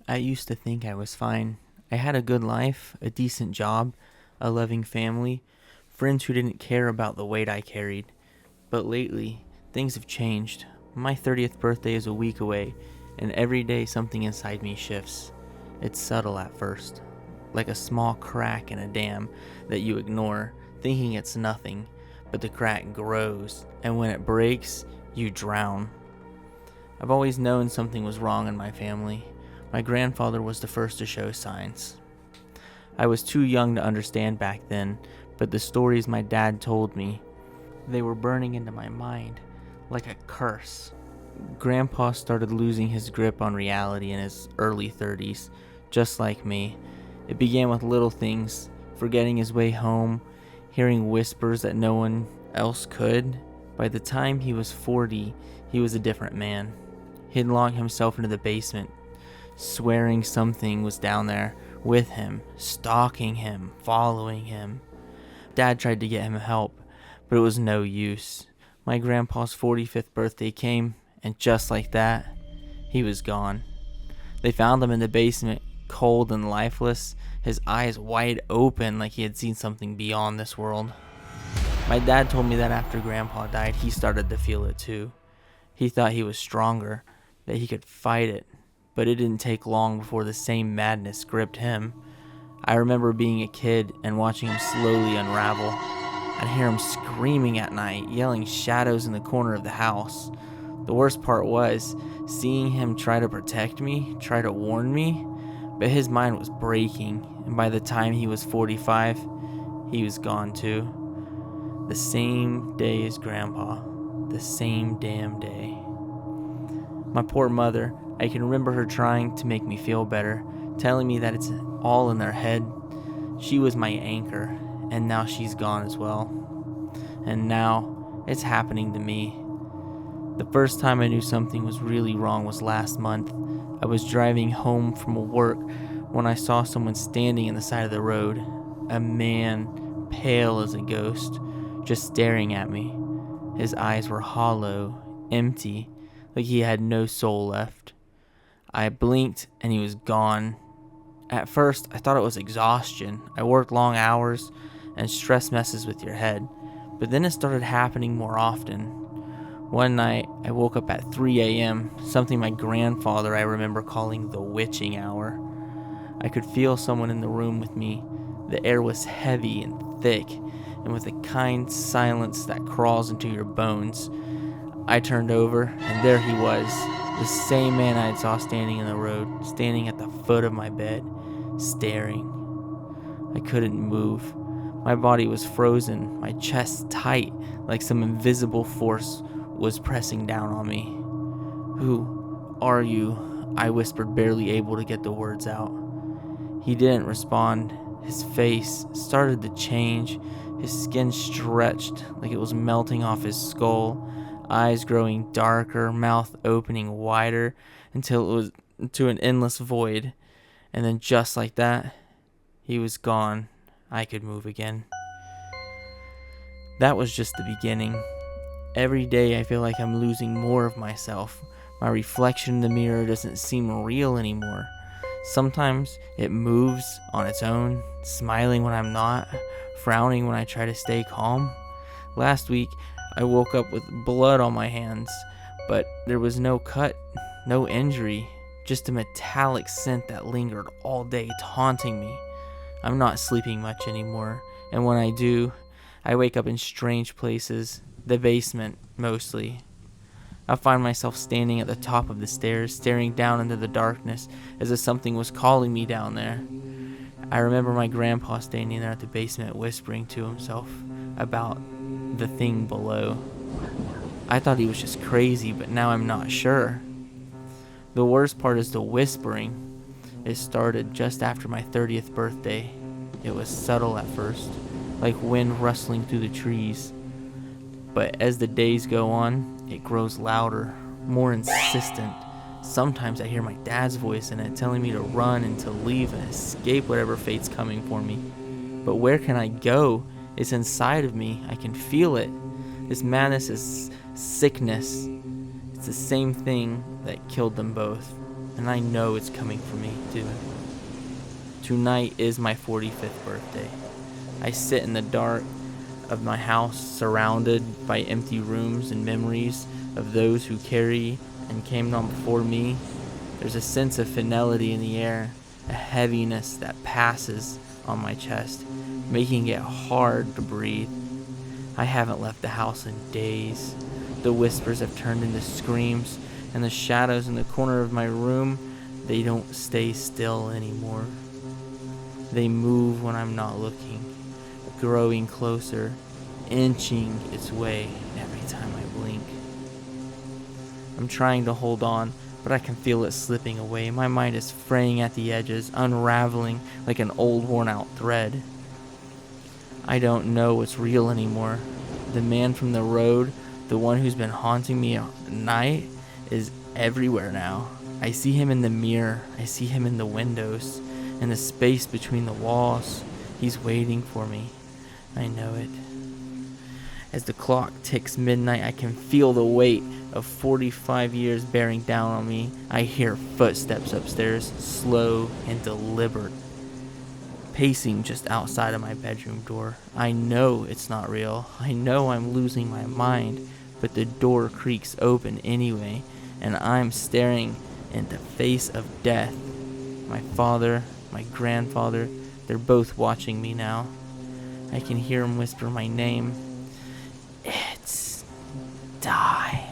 I used to think I was fine. I had a good life, a decent job, a loving family, friends who didn't care about the weight I carried. But lately, things have changed. My 30th birthday is a week away, and every day something inside me shifts. It's subtle at first, like a small crack in a dam that you ignore, thinking it's nothing, but the crack grows, and when it breaks, you drown. I've always known something was wrong in my family. My grandfather was the first to show signs. I was too young to understand back then, but the stories my dad told me, they were burning into my mind like a curse. Grandpa started losing his grip on reality in his early 30s, just like me. It began with little things, forgetting his way home, hearing whispers that no one else could. By the time he was 40, he was a different man. He'd locked himself into the basement, swearing something was down there with him, stalking him, following him. Dad tried to get him help, but it was no use. My grandpa's 45th birthday came, and just like that, he was gone. They found him in the basement, cold and lifeless, his eyes wide open like he had seen something beyond this world. My dad told me that after Grandpa died, he started to feel it too. He thought he was stronger, that he could fight it, but it didn't take long before the same madness gripped him. I remember being a kid and watching him slowly unravel. I'd hear him screaming at night, yelling shadows in the corner of the house. The worst part was seeing him try to protect me, try to warn me, but his mind was breaking, and by the time he was 45, he was gone too. The same day as Grandpa, the same damn day. My poor mother, I can remember her trying to make me feel better, telling me that it's all in their head. She was my anchor, and now she's gone as well. And now, it's happening to me. The first time I knew something was really wrong was last month. I was driving home from work when I saw someone standing in the side of the road. A man, pale as a ghost, just staring at me. His eyes were hollow, empty, like he had no soul left. I blinked and he was gone. At first, I thought it was exhaustion. I worked long hours and stress messes with your head. But then it started happening more often. One night, I woke up at 3 a.m., something my grandfather I remember calling the witching hour. I could feel someone in the room with me. The air was heavy and thick, and with a kind silence that crawls into your bones. I turned over, and there he was, the same man I saw standing in the road, standing at the foot of my bed, staring. I couldn't move. My body was frozen, my chest tight, like some invisible force was pressing down on me. "Who are you?" I whispered, barely able to get the words out. He didn't respond. His face started to change. His skin stretched like it was melting off his skull, eyes growing darker, mouth opening wider until it was to an endless void. And then just like that, he was gone. I could move again. That was just the beginning. Every day I feel like I'm losing more of myself. My reflection in the mirror doesn't seem real anymore. Sometimes it moves on its own, smiling when I'm not, frowning when I try to stay calm. Last week, I woke up with blood on my hands, but there was no cut, no injury, just a metallic scent that lingered all day, taunting me. I'm not sleeping much anymore, and when I do, I wake up in strange places, the basement mostly. I find myself standing at the top of the stairs, staring down into the darkness as if something was calling me down there. I remember my grandpa standing there at the basement whispering to himself about the thing below. I thought he was just crazy, but now I'm not sure. The worst part is the whispering. It started just after my 30th birthday. It was subtle at first, like wind rustling through the trees. But as the days go on, it grows louder, more insistent. Sometimes I hear my dad's voice in it telling me to run and to leave and escape whatever fate's coming for me. But where can I go? It's inside of me. I can feel it. This madness is sickness. It's the same thing that killed them both. and I know it's coming for me, too. Tonight is my 45th birthday. I sit in the dark of my house, surrounded by empty rooms and memories of those who carry and came on before me. There's a sense of finality in the air, a heaviness that passes on my chest, making it hard to breathe. I haven't left the house in days. The whispers have turned into screams, and the shadows in the corner of my room, they don't stay still anymore. They move when I'm not looking, growing closer, inching its way every time I blink. I'm trying to hold on, but I can feel it slipping away. My mind is fraying at the edges, unraveling like an old worn-out thread. I don't know what's real anymore. The man from the road, the one who's been haunting me at night, is everywhere now. I see him in the mirror. I see him in the windows, in the space between the walls. He's waiting for me. I know it. As the clock ticks midnight, I can feel the weight of 45 years bearing down on me. I hear footsteps upstairs, slow and deliberate, pacing just outside of my bedroom door. I know it's not real. I know I'm losing my mind, but the door creaks open anyway, and I'm staring in the face of death. My father, my grandfather, they're both watching me now. I can hear him whisper my name. It's time.